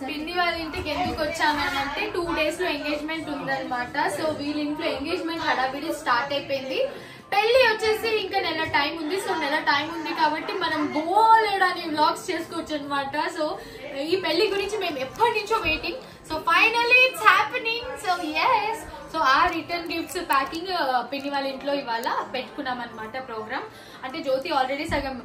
పిన్ని వాళ్ళ ఇంటికి ఎందుకు వచ్చామంటే 2 days లో ఎంగేజ్మెంట్ ఉందన్నమాట. సో వీళ్ళ ఇంట్లో ఎంగేజ్మెంట్ హడావిడి స్టార్ట్ అయిపోయింది. పెళ్లి వచ్చేసి ఇంకా నెల టైం ఉంది. సో నెల టైం ఉంది కాబట్టి మనం బోలెడని వ్లాగ్స్ చేసుకోవచ్చు అనమాట. సో ఈ పెళ్లి గురించి మేము ఎప్పటి నుంచో waiting. So finally it's happening. So yes, so ఆ రిటర్న్ గిఫ్ట్స్ ప్యాకింగ్ పిన్ని వాళ్ళ ఇంట్లో ఇవాళ పెట్టుకున్నాం అనమాట ప్రోగ్రామ్. అంటే జ్యోతి ఆల్రెడీ సగం,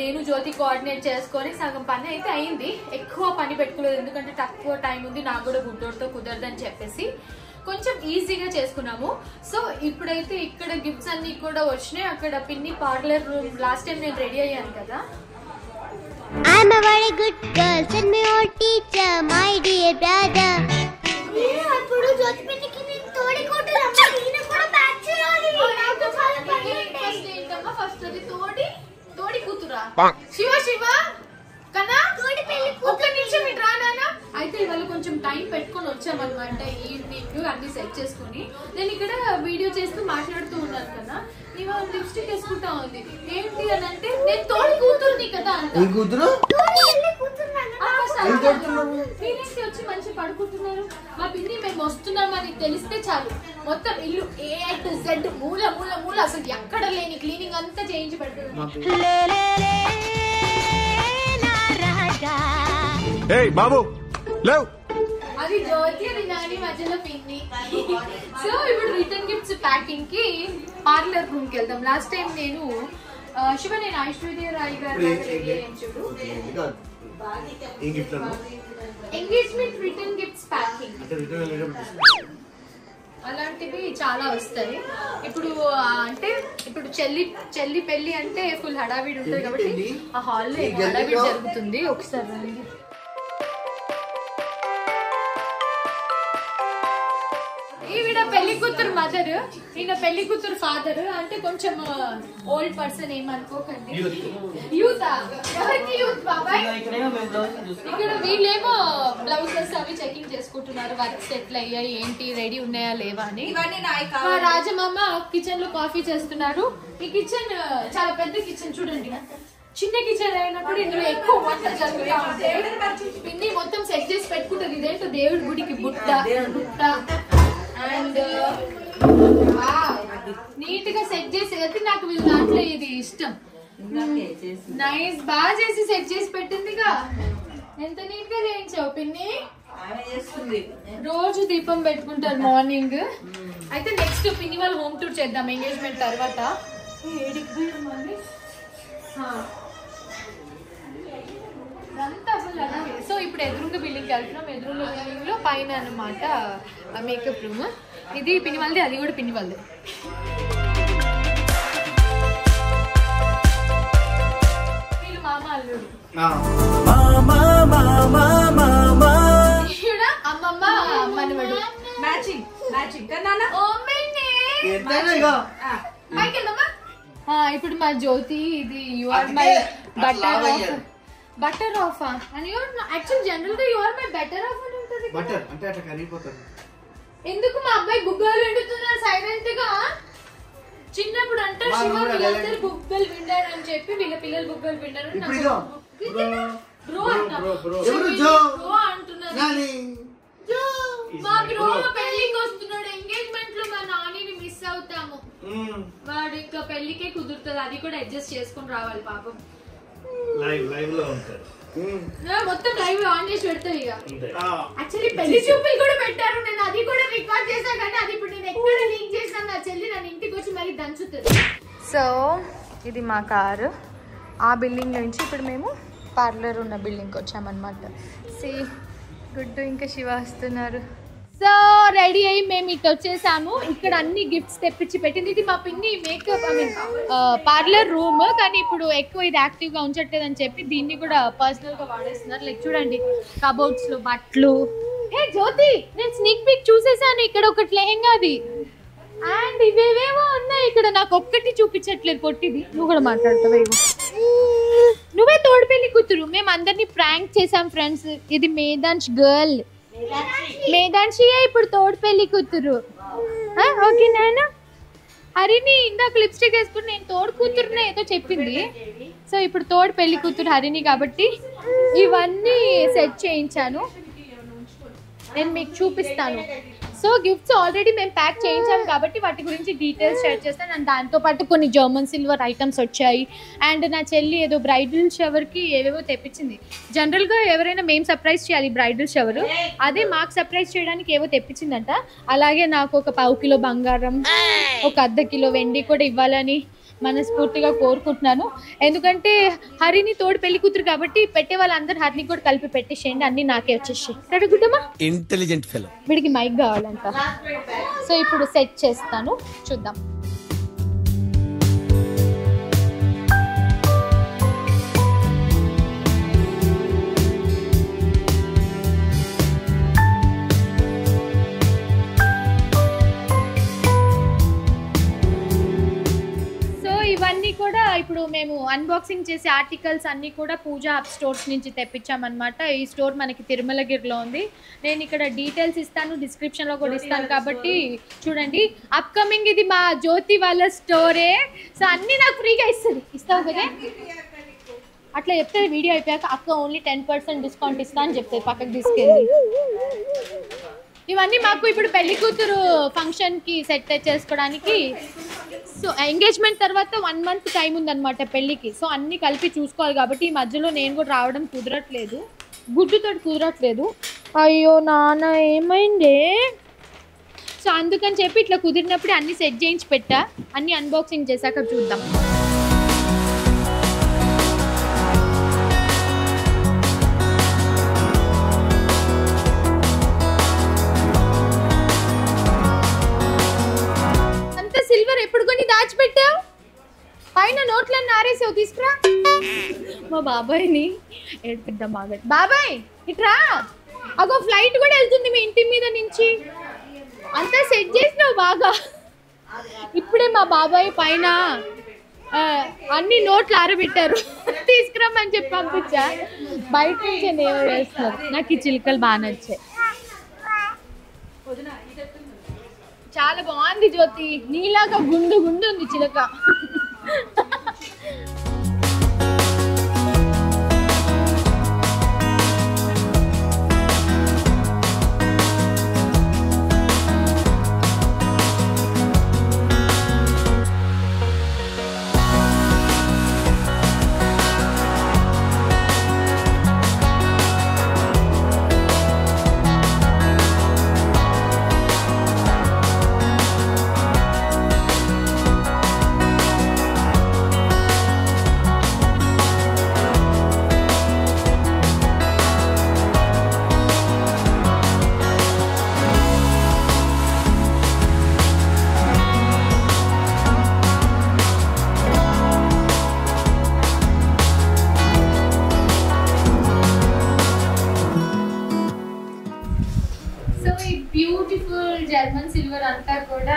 నేను జ్యోతి కోఆర్డినేట్ చేసుకొని సగం పని అయితే అయింది. ఎక్కువ పని పెట్టుకోలేదు ఎందుకంటే తక్కువ టైం ఉంది, నాకు కూడా గుడ్డోడితో కుదరదని చెప్పేసి కొంచెం ఈజీగా చేసుకున్నాము. సో ఇప్పుడైతే ఇక్కడ గిఫ్ట్స్ అన్ని కూడా వచ్చినాయి. అక్కడ పిన్ని పార్లర్ రూమ్ లాస్ట్ టైం నేను రెడీ అయ్యాను కదా. I'm a very good girl, send me your teacher, my dear brother. అప్పుడు జ్యోతి పిన్నికి నేను తోడి కొట్టను అమ్మ, నేను కూడా ప్యాక్ చేయాలి. నాకు చాలా పని ఉంది. ఫస్ట్ ఏంటమ్మా, ఫస్ట్ అది తోడి కూతురా శివ శివ కన్నా తోడి పెళ్లి ఒక్క నిమిషం ఇటు రా నాన్న. అయితే ఇవాళ కొంచెం టైం పెట్టుకొని వచ్చామన్నమాట. ఈవినింగ్ అన్ని సెట్ చేసుకుని నేను ఇక్కడ వీడియో చేస్తూ మాట్లాడుతూ ఉన్నాను కదా. ఇవాళ లిప్స్టిక్ వేసుకుంటా ఉంది. ఏంటి అని అంటే నేను తోడి కూతురుని కదా అంట. మీరేంటి వచ్చి మంచి పడుకుంటున్నారు? మా పిన్ని మేము వస్తున్నామని తెలిస్తే చాలు మొత్తం ఇల్లు A to Z మూల మూల మూల అసలు ఎక్కడ లేని క్లీనింగ్ అంతా చేయించి పెడుతుంది. బాబు లేవ్, అది జ్యోతి, అది నాని, మధ్యలో పిన్ని. సో ఇప్పుడు రిటర్న్ గిఫ్ట్స్ ప్యాకింగ్ కి పార్లర్ రూమ్ కి వెళ్దాం. లాస్ట్ టైం నేను శివ నేను ఐశ్వర్య రాయ్ గారు చూడు ఎంగేజ్మెంట్ రిటర్న్ గిఫ్ట్స్ ప్యాకింగ్ అలాంటివి చాలా వస్తాయి. ఇప్పుడు అంటే ఇప్పుడు చెల్లి పెళ్లి అంటే ఫుల్ హడావిడి ఉంటుంది కాబట్టి ఆ హాల్లో హడావిడి జరుగుతుంది. ఒకసారి ఈవిడ పెళ్లి కూతురు మదర్, ఈయన పెళ్లి కూతురు ఫాదర్. అంటే కొంచెం ఓల్డ్ పర్సన్ ఏమనుకోకండి. యూత్ ఎవరికి యూత్ బాబాయ్? ఇక్కడ వీళ్ళేమో బ్లౌజెస్ అవి చెకింగ్ చేసుకుంటున్నారు. వర్క్స్ ఎట్లా అయ్యాయి, ఏంటి రెడీ ఉన్నాయా లేవా అని. రాజమామ కిచెన్ లో కాఫీ చేస్తున్నారు. ఈ కిచెన్ చాలా పెద్ద కిచెన్ చూడండి. చిన్న కిచెన్ అయినప్పుడు ఇందులో ఎక్కువ వంట జరుగుతా ఉంటాయి. పిన్ని మొత్తం సెట్ చేసి పెట్టుకుంటారు. ఇదేంటో దేవుడి గుడికి బుట్ట అండ్ నీట్ గా సెట్ చేసి అయితే నాకు వీళ్ళ దాంట్లో ఇది ఇష్టం. నైస్, బాగా చేసి సెట్ చేసి పెట్టిందిగా. ఎంత నీట్ గా చేయించావు పిన్ని. రోజు దీపం పెట్టుకుంటారు మార్నింగ్. అయితే నెక్స్ట్ పిన్ని వాళ్ళు హోమ్ టూర్ చేద్దాం ఎంగేజ్మెంట్ తర్వాత. సో ఇప్పుడు ఎదురుగా బిల్డింగ్ వెళ్తున్నాం. ఎదురుగా బిల్డింగ్ లో పైన అనమాట మేకప్ రూమ్. ఇది పిన్ని వాళ్ళది, అది కూడా పిన్ని వాళ్ళది. వీళ్ళు మామ అల్లుడు, అమ్మమ్మ మనవడు. ఇప్పుడు మా జ్యోతి, ఇది you are my butter half and you are actual general గా you are my better half అని ఉంటది. బటర్ అంటే అట్లా కరిగిపోతుంది. ఎందుకు మా అబ్బాయి బుగ్గలు వింటున్నారు సైలెంట్ గా? చిన్నప్పుడు అంటారు శివ వీళ్ళందరూ బుగ్గలు విండారు అని చెప్పి వీళ్ళ పిల్లలు బుగ్గలు విండారు. బ్రో అంటున్నారు. మా బ్రో పెళ్లికి వస్తున్నాడు. ఎంగేజ్మెంట్ లో మా నానిని మిస్ అవుతాము. వాడు ఇంకా పెళ్లికే కుదురుతుంది. అది కూడా అడ్జస్ట్ చేసుకుని రావాలి పాపం. మొత్తం లైవ్ ఆన్ చేసి పెడతారు. ఇక యాక్చువల్లీ పెళ్లి చూపులు కూడా పెట్టారు. నేను అది కూడా రికార్డ్ చేశాను కానీ అది ఇప్పుడు నేను ఎక్కడ లీక్ చేశాను. నా చెల్లి నన్ను ఇంటికి వచ్చి మరి దంచుతుంది. సో ఇది మా కారు. ఆ బిల్డింగ్ నుంచి ఇప్పుడు మేము పార్లర్ ఉన్న బిల్డింగ్కి వచ్చామన్నమాట. సి గుడ్డు ఇంకా శివ వస్తున్నారు. సో రెడీ అయ్యి మేము ఇటు వచ్చేసాము. ఇక్కడ అన్ని గిఫ్ట్స్ తెప్పించి పెట్టింది. ఇది మా పిన్ని మేకప్ పార్లర్ రూమ్. కానీ ఇప్పుడు ఎక్కువ ఇది యాక్టివ్ గా ఉంచట్లేదు అని చెప్పి దీన్ని కూడా పర్సనల్ గా వాడేస్తున్నారు. లైక్ చూడండి కబోర్డ్స్ లో బట్టలు. హే జ్యోతి, నేను స్నీక్ పిక్ చూసేసాను. ఇక్కడ ఒకటి లెహెంగా అది అండ్ ఇవేవేవో ఉన్నాయి. ఇక్కడ నాకు ఒక్కటి చూపించట్లేదు పొట్టిది. నువ్వు కూడా మాట్లాడతావు. కూతురు. మేము అందరినీ ప్రాంక్ చేసాం ఫ్రెండ్స్. ఇది మేధాంశ్ గర్ల్. మేధాంశియే ఇప్పుడు తోడు పెళ్లి కూతురు. ఓకే నాన్న. హరిని ఇందాక లిప్స్టిక్ వేసుకుని నేను తోడు కూతురునే ఏదో చెప్పింది. సో ఇప్పుడు తోడు పెళ్లి కూతురు హరిని కాబట్టి ఇవన్నీ సెట్ చేయించాను. నేను మీకు చూపిస్తాను. సో గిఫ్ట్స్ ఆల్రెడీ మేము ప్యాక్ చేయించాము కాబట్టి వాటి గురించి డీటెయిల్స్ షేర్ చేస్తాను. అండ్ దాంతోపాటు కొన్ని జర్మన్ సిల్వర్ ఐటమ్స్ వచ్చాయి. అండ్ నా చెల్లి ఏదో బ్రైడల్ షవర్కి ఏవేవో తెప్పించింది. జనరల్గా ఎవరైనా మేము సర్ప్రైజ్ చేయాలి బ్రైడల్ షవర్, అదే మాకు సర్ప్రైజ్ చేయడానికి ఏవో తెప్పించిందంట. అలాగే నాకు ఒక 1/4 కిలో బంగారం, ఒక 1/2 కిలో వెండి కూడా ఇవ్వాలని మనస్ఫూర్తిగా కోరుకుంటున్నాను. ఎందుకంటే హరిని తోడు పెళ్లి కూతురు కాబట్టి పెట్టే వాళ్ళందరూ హరిని కూడా కలిపి పెట్టేసేయండి, అన్ని నాకే వచ్చేసి. గుడ్డమ్మా ఇంటెలిజెంట్ ఫెలో. వీడికి మైక్ కావాలంట. సో ఇప్పుడు సెట్ చేస్తాను, చూద్దాం. ఇవన్నీ కూడా ఇప్పుడు మేము అన్బాక్సింగ్ చేసే ఆర్టికల్స్ అన్నీ కూడా పూజా హబ్ స్టోర్స్ నుంచి తెప్పించామన్నమాట. ఈ స్టోర్ మనకి తిరుమలగిరిలో ఉంది. నేను ఇక్కడ డీటెయిల్స్ ఇస్తాను, డిస్క్రిప్షన్లో కూడా ఇస్తాను కాబట్టి చూడండి. అప్కమింగ్ ఇది మా జ్యోతి వాళ్ళ స్టోరే. సో అన్నీ నాకు ఫ్రీగా ఇస్తావు కదా. అట్లా చెప్తే వీడియో అయిపోయాక అక్క ఓన్లీ 10% డిస్కౌంట్ ఇస్తా అని చెప్తుంది పక్కకు తీసుకెళ్ళి. ఇవన్నీ మాకు ఇప్పుడు పెళ్లి కూతురు ఫంక్షన్కి సెట్ చేసుకోవడానికి. సో ఎంగేజ్మెంట్ తర్వాత 1 మంత్ టైం ఉందన్నమాట పెళ్ళికి. సో అన్నీ కలిపి చూసుకోవాలి కాబట్టి ఈ మధ్యలో నేను కూడా రావడం కుదరట్లేదు, గుడ్డుతో కుదరట్లేదు. అయ్యో నాన్న ఏమైందే. సో అందుకని చెప్పి ఇట్లా కుదిరినప్పుడు అన్నీ సెట్ చేయించి పెట్టా. అన్నీ అన్బాక్సింగ్ చేశాక చూద్దాం. సిల్వర్ ఎప్పుడు కొని దాచిపెట్టావు? పైన నోట్లన్నీ ఆరేసావు, తీసుకురా. మా బాబాయ్ని ఏడిపిద్దాం. బాబాయ్ ఇట్రా. అగో ఫ్లైట్ కూడా వెళ్తుంది మీ ఇంటి మీద నుంచి. అంతా సెట్ చేసినావు బాగా. ఇప్పుడే మా బాబాయ్ పైన అన్ని నోట్లు ఆరబెట్టారు, తీసుకురామని చెప్పి పంపించా. బయట నుంచి ఏమో వేస్తున్నారు. నాకు ఈ చిలుకలు బాగా నచ్చాయి. చాలా బాగుంది జ్యోతి, నీలాగా గుండు గుండు ఉంది చిలక. బ్యూటిఫుల్ జర్మన్ సిల్వర్ అంతా కూడా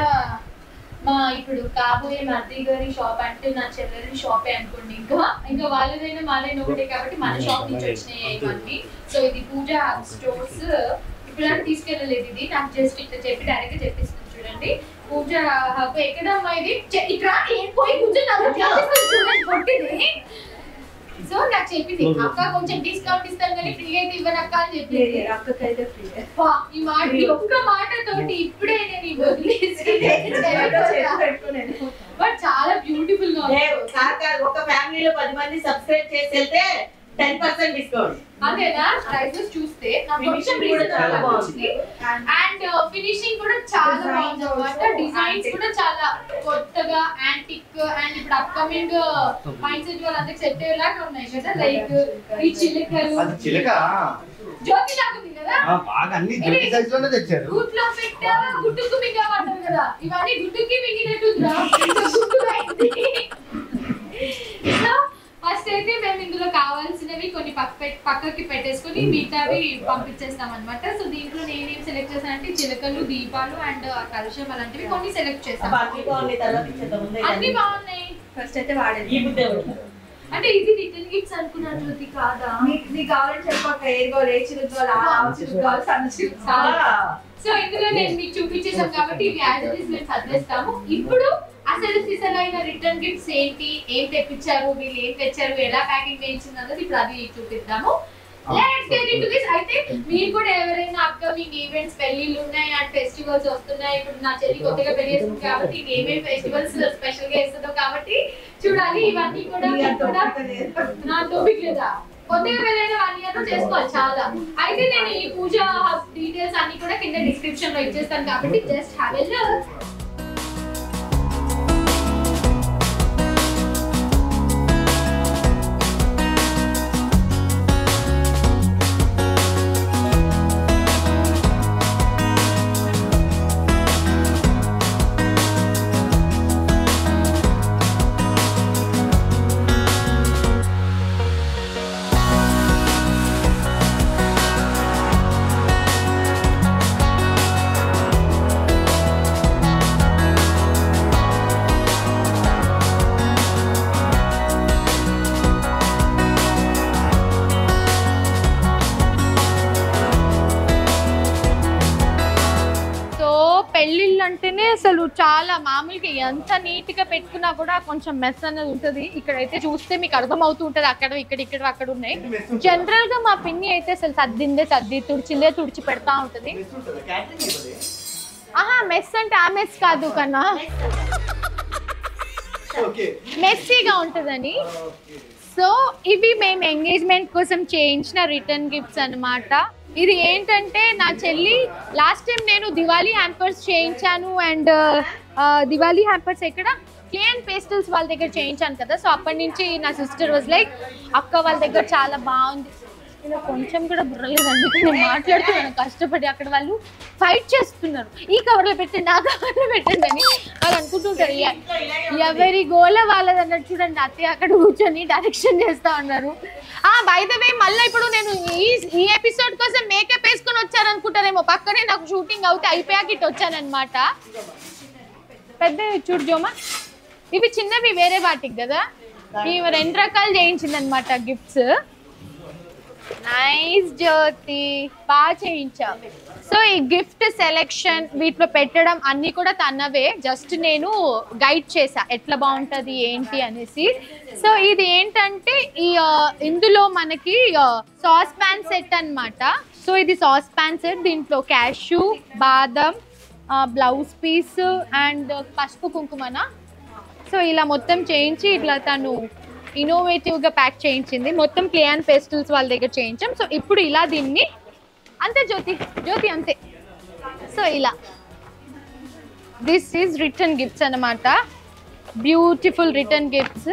మా ఇప్పుడు కాబోయే మర్ది గారి షాప్, అంటే నా చెల్లెలి షాపే అనుకోండి. ఇంకా వాళ్ళదైనా మాదైనా ఒకటే కాబట్టి మన షాప్ నుంచి వచ్చినాయి ఇవన్నీ. సో ఇది పూజా హబ్ స్టోర్స్. ఇప్పుడు నాకు తీసుకెళ్ళలేదు, ఇది నాకు జస్ట్ ఇట్లా చెప్పి డైరెక్ట్ గా చెప్పిస్తాను. చూడండి పూజా హబ్ ఎక్కడమ్మా ఇది? ఇక్కడ ఏం పోయి కూర్చొని. సో నాకు చెప్పింది అక్క కొంచెం డిస్కౌంట్ ఇస్తాను కానీ ఫ్రీ అయితే ఇవ్వను అక్క అని చెప్పింది. అక్కకైతే ఫ్రీ. ఈ మాట, ఒక్క మాటతోటి ఇప్పుడే నేను వదిలేసి బట్ చాలా బ్యూటిఫుల్ గా ఉంది. ఒక ఫ్యామిలీలో 10 మంది సబ్స్క్రైబ్ చేసి వెళ్తే 10% డిస్కౌంట్. అదేనా? ప్రైసెస్ చూస్తే నాకు కొంచెం రీజనబుల్ బాగుంది. అండ్ ఫినిషింగ్ కూడా చాలా బాగుంది అన్నమాట. డిజైన్స్ కూడా చాలా కొత్తగా యాంటిక్ అండ్ ఇప్పుడు అప్కమింగ్ మైండ్ సెట్ వాళ్ళందరికి సెట్ అయ్యేలాగా ఉన్నాయి కదా. లైక్ ఈ చిలుకలు, జ్యోతి లాగుంది కదా, బాగా అన్ని జ్యోతి సైజ్ లోనే తెచ్చారు. గుడ్లో పెట్టా గుడ్డుకు మింగమంటారు కదా, ఇవన్నీ గుడ్డుకి మింగినట్టుందిరా. ఫస్ట్ అయితే మేము ఇందులో కావాల్సినవి కొన్ని పక్కకి పెట్టేసుకుని మిగతావి పంపించేస్తాం అనమాట. సో దీంట్లో నేనేం సెలెక్ట్ చేశానంటే చిలకలు, దీపాలు అండ్ కలుషం అలాంటివి కొన్ని సెలెక్ట్ చేస్తాను. అన్ని బాగున్నాయి. ఫస్ట్ అయితే వాడేది అంటే ఇది రిటర్న్ గిఫ్ట్స్ అనుకున్నాను జ్యోతి కాదా? నీకు కావాలని చెప్పక ఏదో రేచిలు కావాలి సన్న సో ఇందులో నేను మీకు చూపించేసాను కాబట్టి ఇవి యాజ్ ఇట్ ఇస్ మేము సర్దేస్తాము. ఇప్పుడు అసలు సిసలైన రిటర్న్ గిఫ్ట్స్ ఏంటి, ఏం తెప్పించారు, వీళ్ళు ఏం తెచ్చారు, ఎలా ప్యాకింగ్ చేయించింది అన్నది ఇప్పుడు అది చూపిద్దాము. Let's get into this. అయితే మీరు కూడా ఎవరైనా అప్కమింగ్ ఈవెంట్స్, పెళ్లిళ్ళు ఉన్నాయి అండ్ ఫెస్టివల్స్ వస్తున్నాయి. ఇప్పుడు నా చెల్లి కొత్తగా పెళ్లి చేస్తుంది కాబట్టి ఏమేమి ఫెస్టివల్స్ స్పెషల్ గా ఇస్తుందో కాబట్టి చూడాలి. ఇవన్నీ కూడా నా టాపిక్ లేదా కొత్తగా పెళ్ళైన 1 year లో చేసుకోవాలి చాలా. అయితే నేను ఈ పూజ డీటెయిల్స్ అన్ని కూడా కింద డిస్క్రిప్షన్ లో ఇచ్చేస్తాను కాబట్టి జస్ట్ హ్యావ్ ఎ లుక్. పెళ్ళిళ్ళు అంటేనే అసలు చాలా మామూలుగా ఎంత నీట్ గా పెట్టుకున్నా కూడా కొంచెం మెస్ అనేది ఉంటుంది. ఇక్కడైతే చూస్తే మీకు అర్థం అవుతూ ఉంటది, అక్కడ ఇక్కడ అక్కడ ఉన్నాయి. జనరల్ గా మా పిన్ని అయితే అసలు సర్ది తుడిచి పెడతా ఉంటది. ఆహా, మెస్ అంటే ఆ మెస్ కాదు కన్నా, మెస్సీగా ఉంటదని. సో ఇవి మేము ఎంగేజ్మెంట్ కోసం చేయించిన రిటర్న్ గిఫ్ట్స్ అన్నమాట. ఇది ఏంటంటే నా చెల్లి లాస్ట్ టైం నేను దివాళీ హ్యాంపర్స్ చేయించాను అండ్ దివాళీ హ్యాంపర్స్ ఎక్కడ క్లే అండ్ పేస్టల్స్ వాళ్ళ దగ్గర చేయించాను కదా. సో అప్పటి నుంచి నా సిస్టర్ వాజ్ లైక్ అక్క వాళ్ళ దగ్గర చాలా బాగుంది. ఇలా కొంచెం కూడా బుర్రలేదండి, నేను మాట్లాడుతున్నాను కష్టపడి. అక్కడ వాళ్ళు ఫైట్ చేస్తున్నారు, ఈ కవర్లో పెట్టండి ఆ కవర్లో పెట్టండి అని వాళ్ళు అనుకుంటుంటారు. ఎవరి గోల వాళ్ళది అన్నట్టు చూడండి. అత్తయ్య అక్కడ కూర్చొని డైరెక్షన్ చేస్తా ఉన్నారు. బై ద వే మళ్ళీ ఇప్పుడు నేను ఈ ఎపిసోడ్ కోసం మేకప్ వేసుకొని వచ్చారనుకుంటారేమో, పక్కనే నాకు షూటింగ్ అవుతే అయిపోయాక ఇటు వచ్చానమాట. పెద్ద చూడు జోమా, ఇవి చిన్నవి వేరే వాటికి కదా, ఇవి 2 రకాలు చేయించింది అనమాట గిఫ్ట్స్. నైస్ జ్యోతి, బాగా చేయించావు. సో ఈ గిఫ్ట్ సెలెక్షన్ వీటిలో పెట్టడం అన్ని కూడా తనవే, జస్ట్ నేను గైడ్ చేసా ఎట్లా బాగుంటుంది ఏంటి అనేసి. సో ఇది ఏంటంటే ఇందులో మనకి సాస్ పాన్ సెట్ అన్నమాట. సో ఇది సాస్ పాన్ సెట్, దీంట్లో క్యాష్యూ, బాదం, బ్లౌజ్ పీస్ అండ్ పసుపు కుంకుమన. సో ఇలా మొత్తం చేయించి ఇట్లా తను ఇన్నోవేటివ్ గా ప్యాక్ చేయించింది. మొత్తం క్లే అండ్ పేస్టల్స్ వాళ్ళ దగ్గర చేయించాం. సో ఇప్పుడు ఇలా దీన్ని అంతే జ్యోతి అంతే. సో ఇలా దిస్ ఈజ్ రిటర్న్ గిఫ్ట్స్ అన్నమాట, బ్యూటిఫుల్ రిటర్న్ గిఫ్ట్స్.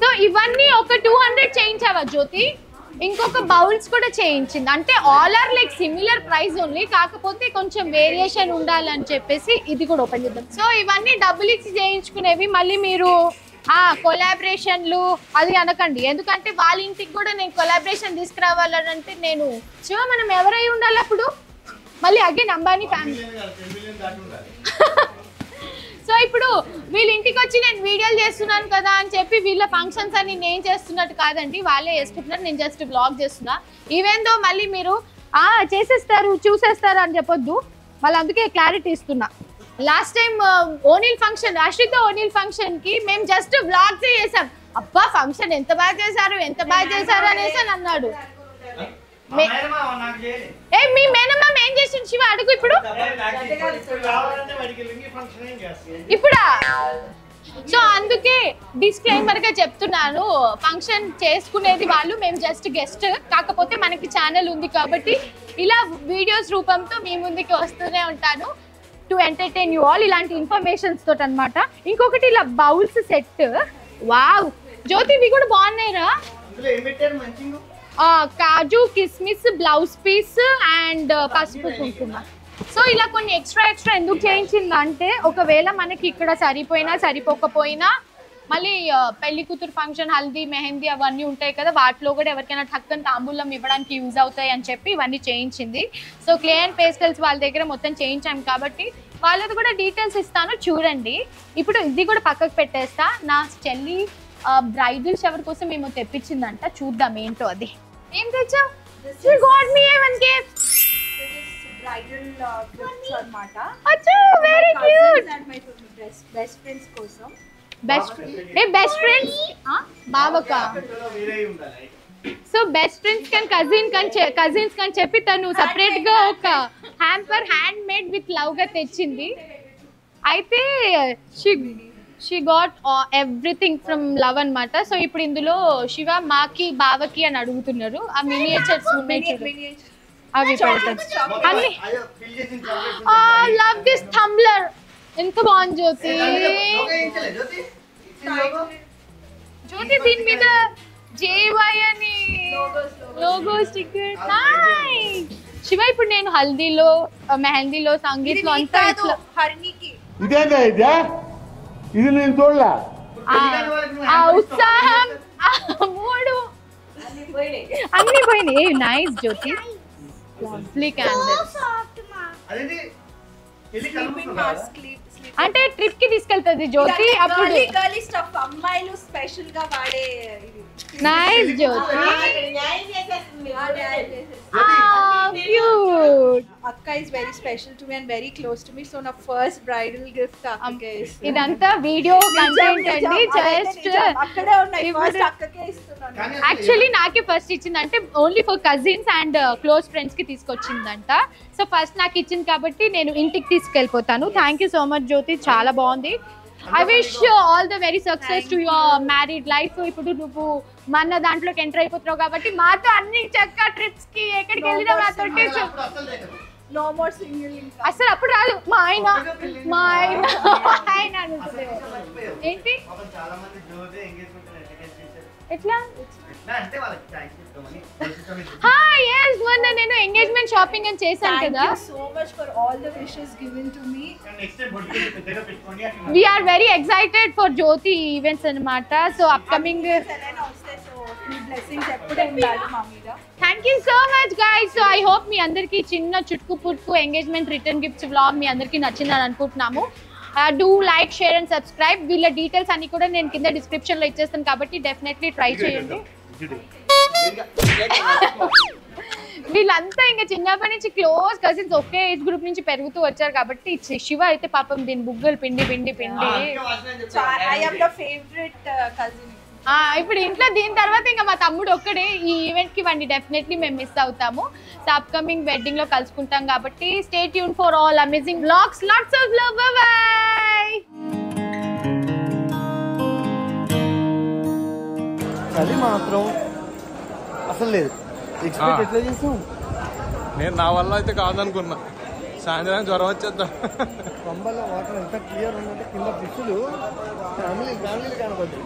సో ఇవన్నీ ఒక 200 చేయించావా జ్యోతి? ఇంకొక బౌల్స్ కూడా చేయించింది, అంటే all are like similar price only, కాకపోతే కొంచెం వేరియేషన్ ఉండాలని చెప్పేసి ఇది కూడా ఓపెన్ చేద్దాం. సో ఇవన్నీ డబ్బులు ఇచ్చి చేయించుకునేవి, మళ్ళీ మీరు కొలాబరేషన్లు అది అనకండి, ఎందుకంటే వాళ్ళ ఇంటికి కూడా నేను కొలాబరేషన్ తీసుకురావాలంటే నేను మనం ఎవరై ఉండాలి అప్పుడు మళ్ళీ అగైన్ అంబానీ ఫ్యామిలీ. సో ఇప్పుడు వీళ్ళ ఇంటికి వచ్చి నేను వీడియోలు చేస్తున్నాను కదా అని చెప్పి వీళ్ళ ఫంక్షన్స్ అని నేను చేస్తున్నట్టు కాదండి, వాళ్ళే చేసుకుంటున్నారు, నేను జస్ట్ బ్లాగ్ చేస్తున్నా. ఈవెన్ దో మళ్ళీ మీరు చేసేస్తారు చూసేస్తారు అని చెప్పొద్దు, మళ్ళీ అందుకే క్లారిటీ ఇస్తున్నా. లాస్ట్ టైం ఓనిల్ ఫంక్షన్, రాష్ట్రీతో ఓనిల్ ఫంక్షన్ కి మేము జస్ట్ బ్లాగ్ చేసాం. అబ్బా ఫంక్షన్ ఎంత బాగా చేశారు అనేసి అని అన్నాడు. మీ మేనమ్మ ఏం చేసింది శివ అడుగు ఇప్పుడు ఇప్పుడా? సో అందుకే డిస్క్లైమర్ గా చెప్తున్నాను, ఫంక్షన్ చేసుకునేది వాళ్ళు, మేము జస్ట్ గెస్ట్. కాకపోతే మనకి ఛానల్ ఉంది కాబట్టి ఇలా వీడియోస్ రూపంతో మీ ముందుకి వస్తూనే ఉంటాను టు ఎంటర్టైన్ యూ ఆల్, ఇలాంటి ఇన్ఫర్మేషన్స్ తోటి అనమాట. ఇంకొకటి ఇలా బౌల్స్ సెట్, వావ్ జ్యోతి ఇవి కూడా బాగున్నాయిరా. కాజు, కిస్మిస్, బ్లౌజ్ పీస్ అండ్ పసుపు కుంకుమ. సో ఇలా కొన్ని ఎక్స్ట్రా ఎందుకు చేయించింది అంటే, ఒకవేళ మనకి ఇక్కడ సరిపోకపోయినా మళ్ళీ పెళ్లి కూతురు ఫంక్షన్, హల్దీ, మెహందీ అవన్నీ ఉంటాయి కదా, వాటిలో కూడా ఎవరికైనా టక్కని తాంబూలం ఇవ్వడానికి యూజ్ అవుతాయి అని చెప్పి ఇవన్నీ చేయించింది. సో క్లే అండ్ పేస్టల్స్ వాళ్ళ దగ్గర మొత్తం చేయించాం కాబట్టి వాళ్ళది కూడా డీటెయిల్స్ ఇస్తాను చూడండి. ఇప్పుడు ఇది కూడా పక్కకు పెట్టేస్తా. నా చెల్లి బ్రైడల్ షవర్ కోసం మేము తెప్పించిందంట. చూద్దాం ఏంటో అది. ఏం తెచ్చా? You got me one gift. Bridal gifts అన్నమాట. అచ్చా very cute. And my best friends కోసం. బెస్ట్ ఫ్రెండ్స్ బావకా. సో బెస్ట్ ఫ్రెండ్స్ కజిన్స్ కని చెప్పి తను సెపరేట్ గా ఒక hamper handmade with love గా తెచ్చింది. అయితే she got everything from love అన్నమాట. సో ఇప్పుడు ఇందులో శివ మాకి బావకి అని అడుగుతున్నారు. ఆ మినియేచర్స్ ఉన్నాయి చూడు, అవి పెడతారు అన్ని. Love this tumbler. ఎంత బాగుంది జ్యోతి. జ్యోతి దీని మీద JY అని లోగో స్టిక్కర్. నైస్. శివ ఇప్పుడు నేను హల్దీలో మెహందీలో సంగీత్లో అంతా ఇట్లా ఇదేందా ఇది నేను చూడలే. ఆ ఉత్సాహం మూడు అన్ని పోయినాయి. నైస్ జ్యోతి. Lovely candles. అంటే ట్రిప్ కి తీసుకెళ్తుంది జ్యోతి అప్పుడు. అమ్మాయిలు స్పెషల్ గా వాడే. నైస్ జ్యోతి. అక్క is very special to me and very close to me, so నా first bridal gift అక్కకే ఇస్తాను. ఇదంతా వీడియో కంటెంట్ అండి. జస్ట్ అక్కడే ఉన్నాయి. ఫస్ట్ అక్కకే ఇస్తున్నాను. యాక్చువల్లీ నాకే ఫస్ట్ ఇచ్చింది. అంటే only for cousins and close friends కి తీసుకొచ్చిందంట. సో ఫస్ట్ నాకు ఇచ్చింది కాబట్టి నేను ఇంటికి తీసుకెళ్ళిపోతాను. థ్యాంక్ యూ సో మచ్ జ్యోతి, చాలా బాగుంది. I wish all the very success to your married life. ఇప్పుడు నువ్వు మన దాంట్లోకి ఎంటర్ అయిపోతున్నావు కాబట్టి మాతో అన్ని చక్క ట్రిప్స్ కి ఎక్కడికి వెళ్ళినా నాతో నో మోర్ సింగిల్. అసలు అప్పుడు రాదు. మా ఆయన అనుకుంటే ఏంటి ఎట్లా మొన్న నేను ఎంగేజ్మెంట్ షాపింగ్ అని చేశాను కదా. So much for all the wishes given to me. We are very excited for Jyoti events అన్నమాట. So upcoming thank you so much guys. So I hope మీ అందరికి చిన్న చుట్కు పుట్కు ఎంగేజ్మెంట్ రిటర్న్ గిఫ్ట్స్ వ్లాగ్ మీ అందరికి నచ్చిందని అనుకుంటున్నాము. Do like share and subscribe. వీళ్ళ డీటెయిల్స్ అన్ని కూడా నేను కింద డిస్క్రిప్షన్ లో ఇచ్చేస్తాను కాబట్టి డెఫినెట్లీ ట్రై చేయండి. వీళ్ళంతా ఇంకా చిన్నప్పటి నుంచి క్లోజ్ కజిన్స్, ఒకే ఏజ్ గ్రూప్ నుంచి పెరుగుతూ వచ్చారు కాబట్టి శివ అయితే పాపం దీని బుగ్గలు పిండి పిండి పిండి. ఇప్పుడు ఇంట్లో దీని తర్వాత ఇంకా మా తమ్ముడు ఒక్కడే ఈ ఈవెంట్ కి వాడిని డెఫినెట్లీ మేము మిస్ అవుతాము. సో అప్కమింగ్ వెడ్డింగ్ లో కలుసుకుంటాం కాబట్టి stay tune for all amazing vlogs. Lots of love. By. అది మాత్రం అసలు లేదు. ఎట్లా చేసాం? నేను నా వల్ల అయితే కాదనుకున్నా. సాయంత్రం జ్వరం వచ్చేద్దాం. పంబల్లో వాటర్ ఎంత క్లియర్ ఉందంటే కింద ఫిష్లు ఫ్యామిలీలు కనపడ్డాయి.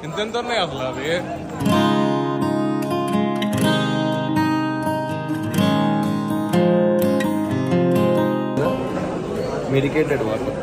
ఇంతెంత ఉన్నాయి అసలు అవి. Medicated water.